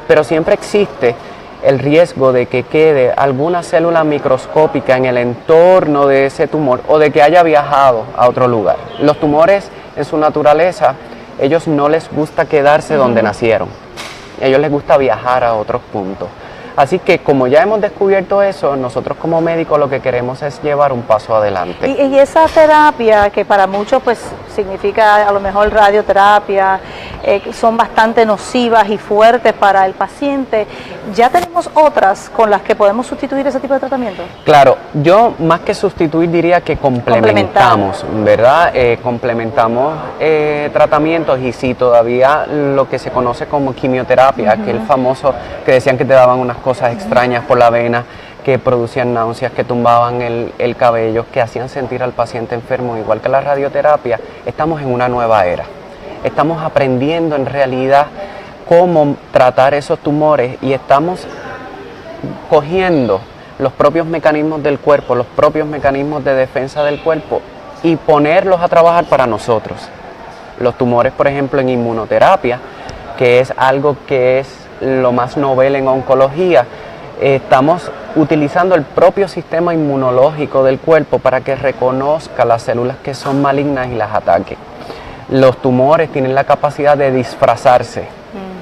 pero siempre existe el riesgo de que quede alguna célula microscópica en el entorno de ese tumor, o de que haya viajado a otro lugar. Los tumores, en su naturaleza, ellos no les gusta quedarse donde nacieron, a ellos les gusta viajar a otros puntos. Así que como ya hemos descubierto eso, nosotros como médicos lo que queremos es llevar un paso adelante. Y esa terapia, que para muchos pues significa a lo mejor radioterapia, son bastante nocivas y fuertes para el paciente, ¿ya tenemos otras con las que podemos sustituir ese tipo de tratamiento? Claro, yo más que sustituir diría que complementamos, ¿verdad? Complementamos tratamientos, y sí, todavía lo que se conoce como quimioterapia, que es el famoso que decían que te daban unas cosas extrañas por la vena, que producían náuseas, que tumbaban el cabello, que hacían sentir al paciente enfermo, igual que la radioterapia. Estamos en una nueva era. Estamos aprendiendo en realidad cómo tratar esos tumores, y estamos cogiendo los propios mecanismos del cuerpo, los propios mecanismos de defensa del cuerpo, y ponerlos a trabajar para nosotros. Los tumores, por ejemplo, en inmunoterapia, que es algo que es lo más novel en oncología, estamos utilizando el propio sistema inmunológico del cuerpo para que reconozca las células que son malignas y las ataque. Los tumores tienen la capacidad de disfrazarse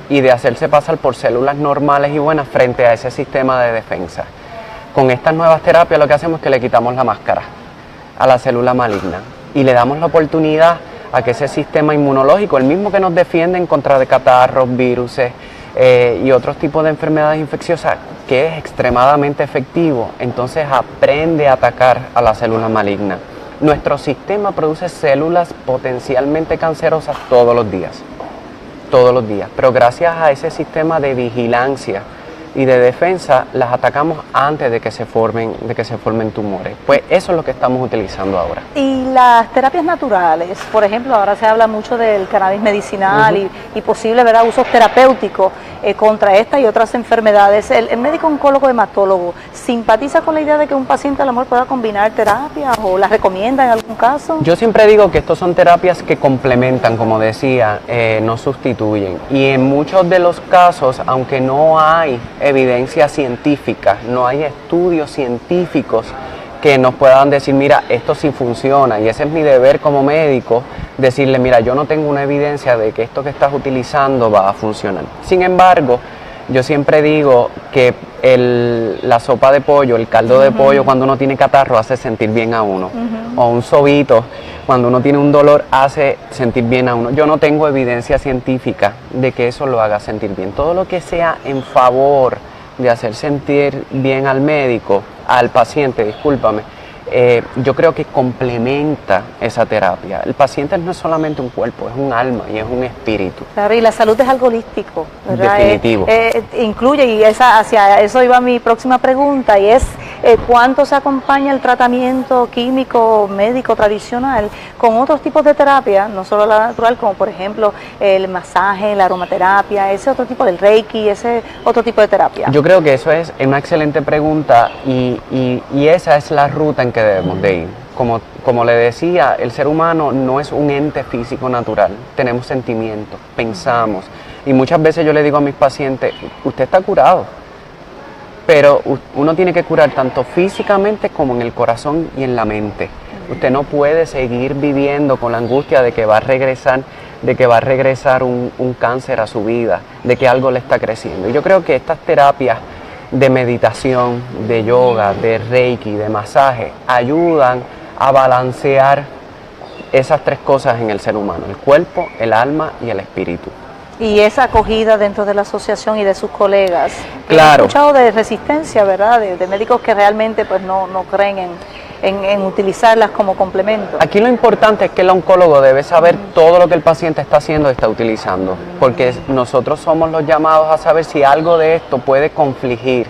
y de hacerse pasar por células normales y buenas frente a ese sistema de defensa. Con estas nuevas terapias lo que hacemos es que le quitamos la máscara a la célula maligna y le damos la oportunidad a que ese sistema inmunológico, el mismo que nos defiende en contra de catarros, virus y otros tipos de enfermedades infecciosas, que es extremadamente efectivo, entonces aprende a atacar a la célula maligna. Nuestro sistema produce células potencialmente cancerosas todos los días, pero gracias a ese sistema de vigilancia y de defensa, las atacamos antes de que se formen tumores. Pues eso es lo que estamos utilizando ahora. Y las terapias naturales, por ejemplo, ahora se habla mucho del cannabis medicinal y posible, ¿verdad?, usos terapéuticos contra esta y otras enfermedades. El médico oncólogo hematólogo, ¿simpatiza con la idea de que un paciente a lo mejor pueda combinar terapias o las recomienda en algún caso? Yo siempre digo que estos son terapias que complementan, como decía, no sustituyen. Y en muchos de los casos, aunque no hay evidencia científica, no hay estudios científicos que nos puedan decir, mira, esto sí funciona, y ese es mi deber como médico, decirle, mira, yo no tengo una evidencia de que esto que estás utilizando va a funcionar. Sin embargo, yo siempre digo que la sopa de pollo, el caldo de pollo cuando uno tiene catarro hace sentir bien a uno, o un sobito cuando uno tiene un dolor hace sentir bien a uno. Yo no tengo evidencia científica de que eso lo haga sentir bien. Todo lo que sea en favor de hacer sentir bien al médico, al paciente, discúlpame, yo creo que complementa esa terapia. El paciente no es solamente un cuerpo, es un alma y es un espíritu. Claro, y la salud es algo holístico, ¿verdad? Definitivo. Incluye, y hacia eso iba mi próxima pregunta, y es ¿cuánto se acompaña el tratamiento químico, médico, tradicional con otros tipos de terapia, no solo la natural, como por ejemplo el masaje, la aromaterapia, ese otro tipo del reiki, ese otro tipo de terapia? Yo creo que eso es una excelente pregunta, y esa es la ruta en que debemos de ir. Como le decía, el ser humano no es un ente físico natural, tenemos sentimientos, pensamos, y muchas veces yo le digo a mis pacientes, usted está curado, pero uno tiene que curar tanto físicamente como en el corazón y en la mente. Usted no puede seguir viviendo con la angustia de que va a regresar de que va a regresar un cáncer a su vida, de que algo le está creciendo. Y yo creo que estas terapias de meditación, de yoga, de reiki, de masaje, ayudan a balancear esas tres cosas en el ser humano: el cuerpo, el alma y el espíritu. Y esa acogida dentro de la asociación y de sus colegas. Claro. He escuchado de resistencia, ¿verdad? De médicos que realmente pues no creen en utilizarlas como complemento. Aquí lo importante es que el oncólogo debe saber todo lo que el paciente está haciendo y está utilizando, porque nosotros somos los llamados a saber si algo de esto puede confligir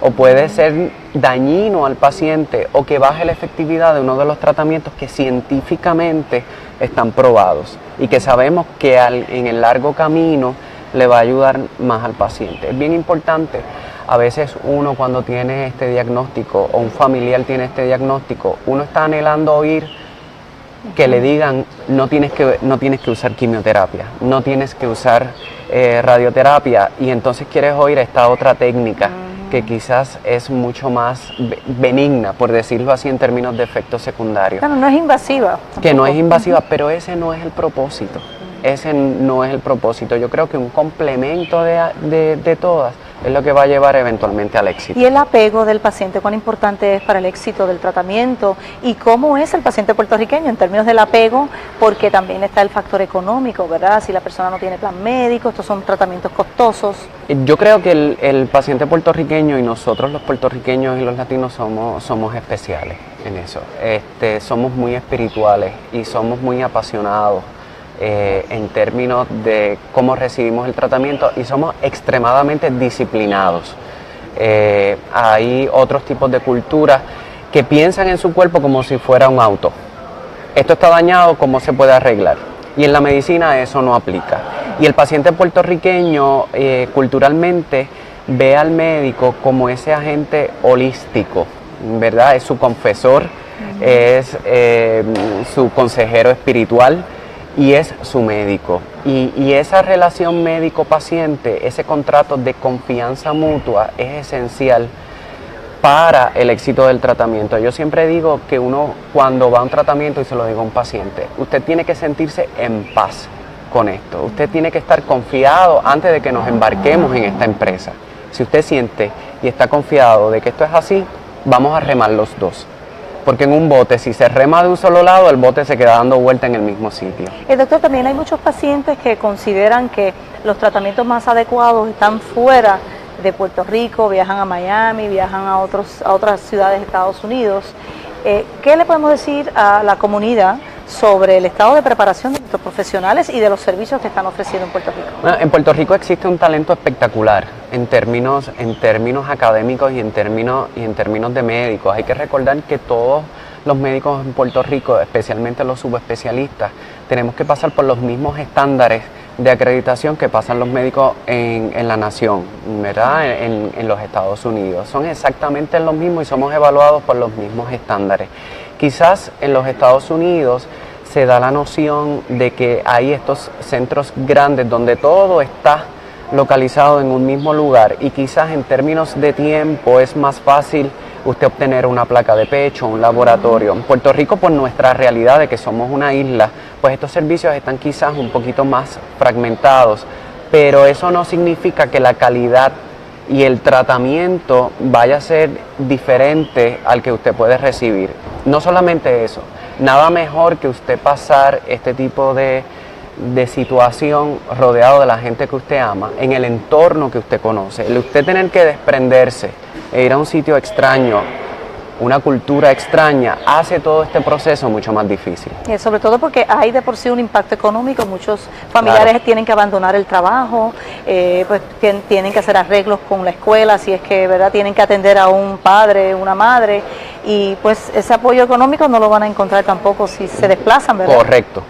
o puede ser dañino al paciente o que baje la efectividad de uno de los tratamientos que científicamente están probados y que sabemos que en el largo camino le va a ayudar más al paciente. Es bien importante. A veces uno, cuando tiene este diagnóstico o un familiar tiene este diagnóstico, uno está anhelando oír que le digan: no tienes que usar quimioterapia, no tienes que usar radioterapia, y entonces quieres oír esta otra técnica que quizás es mucho más benigna, por decirlo así, en términos de efectos secundarios. Claro, no es invasiva. Tampoco. Que no es invasiva, pero ese no es el propósito. Ese no es el propósito. Yo creo que un complemento de todas es lo que va a llevar eventualmente al éxito. Y el apego del paciente, ¿cuán importante es para el éxito del tratamiento? ¿Y cómo es el paciente puertorriqueño en términos del apego? Porque también está el factor económico, ¿verdad? Si la persona no tiene plan médico, estos son tratamientos costosos. Yo creo que el paciente puertorriqueño y nosotros los puertorriqueños y los latinos somos especiales en eso. Somos muy espirituales y somos muy apasionados en términos de cómo recibimos el tratamiento, y somos extremadamente disciplinados. Hay otros tipos de culturas que piensan en su cuerpo como si fuera un auto. Esto está dañado, ¿cómo se puede arreglar? Y en la medicina eso no aplica. Y el paciente puertorriqueño culturalmente ve al médico como ese agente holístico, ¿verdad? Es su confesor, es su consejero espiritual y es su médico. Y esa relación médico-paciente, ese contrato de confianza mutua es esencial para el éxito del tratamiento. Yo siempre digo que uno, cuando va a un tratamiento, y se lo digo a un paciente, usted tiene que sentirse en paz con esto. Usted tiene que estar confiado antes de que nos embarquemos en esta empresa. Si usted siente y está confiado de que esto es así, vamos a remar los dos. Porque en un bote, si se rema de un solo lado, el bote se queda dando vuelta en el mismo sitio. Doctor, también hay muchos pacientes que consideran que los tratamientos más adecuados están fuera de Puerto Rico, viajan a Miami, viajan a otras ciudades de Estados Unidos. ¿Qué le podemos decir a la comunidad sobre el estado de preparación de nuestros profesionales y de los servicios que están ofreciendo en Puerto Rico? Bueno, en Puerto Rico existe un talento espectacular en términos académicos y en términos de médicos. Hay que recordar que todos los médicos en Puerto Rico, especialmente los subespecialistas, tenemos que pasar por los mismos estándares de acreditación que pasan los médicos en la nación, ¿verdad? En los Estados Unidos. Son exactamente los mismos y somos evaluados por los mismos estándares. Quizás en los Estados Unidos se da la noción de que hay estos centros grandes donde todo está localizado en un mismo lugar, y quizás en términos de tiempo es más fácil usted obtener una placa de pecho, un laboratorio. En Puerto Rico, por nuestra realidad de que somos una isla, pues estos servicios están quizás un poquito más fragmentados, pero eso no significa que la calidad y el tratamiento vaya a ser diferente al que usted puede recibir. No solamente eso, nada mejor que usted pasar este tipo de situación rodeado de la gente que usted ama, en el entorno que usted conoce. El usted tener que desprenderse e ir a un sitio extraño, una cultura extraña, hace todo este proceso mucho más difícil. Sobre todo porque hay de por sí un impacto económico, muchos familiares Claro. tienen que abandonar el trabajo, pues tienen que hacer arreglos con la escuela, si es que, ¿verdad?, tienen que atender a un padre, una madre, y pues ese apoyo económico no lo van a encontrar tampoco si se desplazan, ¿verdad?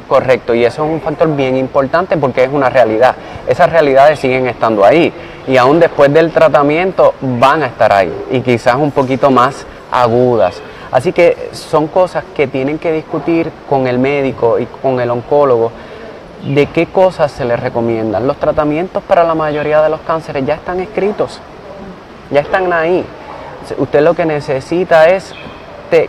Correcto, y eso es un factor bien importante porque es una realidad. Esas realidades siguen estando ahí y aún después del tratamiento van a estar ahí, y quizás un poquito más agudas. Así que son cosas que tienen que discutir con el médico y con el oncólogo, de qué cosas se les recomiendan. Los tratamientos para la mayoría de los cánceres ya están escritos, ya están ahí. Usted lo que necesita es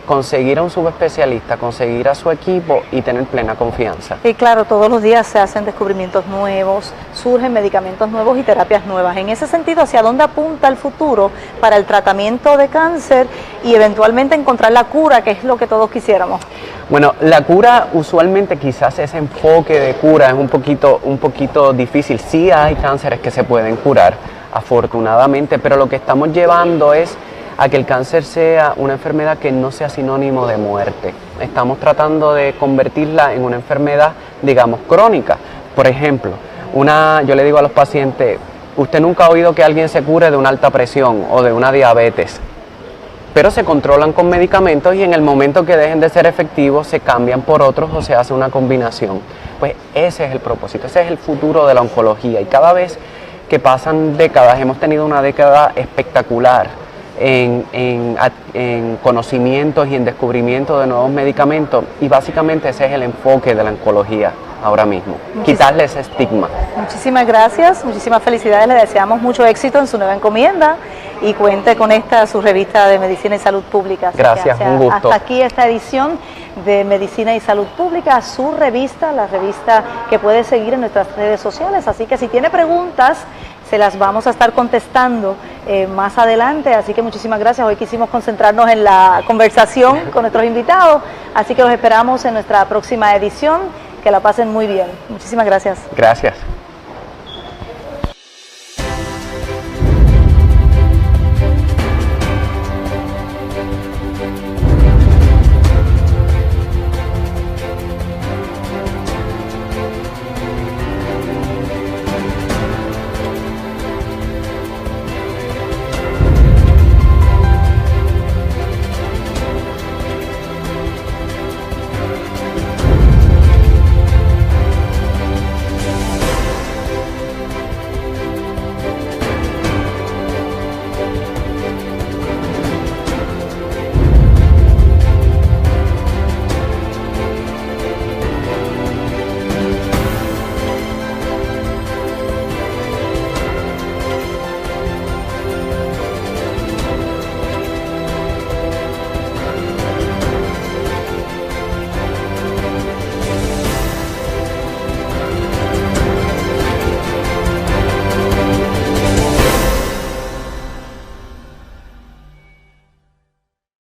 conseguir a un subespecialista, conseguir a su equipo y tener plena confianza. Y claro, todos los días se hacen descubrimientos nuevos, surgen medicamentos nuevos y terapias nuevas. En ese sentido, ¿hacia dónde apunta el futuro para el tratamiento de cáncer y eventualmente encontrar la cura, que es lo que todos quisiéramos? Bueno, la cura, usualmente quizás ese enfoque de cura es un poquito difícil. Sí hay cánceres que se pueden curar, afortunadamente, pero lo que estamos llevando es a que el cáncer sea una enfermedad que no sea sinónimo de muerte. Estamos tratando de convertirla en una enfermedad, digamos, crónica. Por ejemplo, yo le digo a los pacientes, usted nunca ha oído que alguien se cure de una alta presión o de una diabetes, pero se controlan con medicamentos y en el momento que dejen de ser efectivos se cambian por otros o se hace una combinación. Pues ese es el propósito, ese es el futuro de la oncología, y cada vez que pasan décadas, hemos tenido una década espectacular en conocimientos y en descubrimiento de nuevos medicamentos, y básicamente ese es el enfoque de la oncología ahora mismo, quitarle ese estigma. Muchísimas gracias, muchísimas felicidades, le deseamos mucho éxito en su nueva encomienda y cuente con su revista de Medicina y Salud Pública. Gracias, un gusto. Hasta aquí esta edición de Medicina y Salud Pública, su revista, la revista que puede seguir en nuestras redes sociales, así que si tiene preguntas, se las vamos a estar contestando más adelante, así que muchísimas gracias. Hoy quisimos concentrarnos en la conversación con nuestros invitados, así que los esperamos en nuestra próxima edición. Que la pasen muy bien. Muchísimas gracias. Gracias.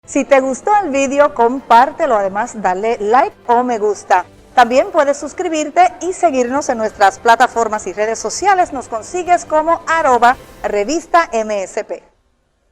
Si te gustó el vídeo, compártelo, además dale like o me gusta. También puedes suscribirte y seguirnos en nuestras plataformas y redes sociales. Nos consigues como @revista MSP.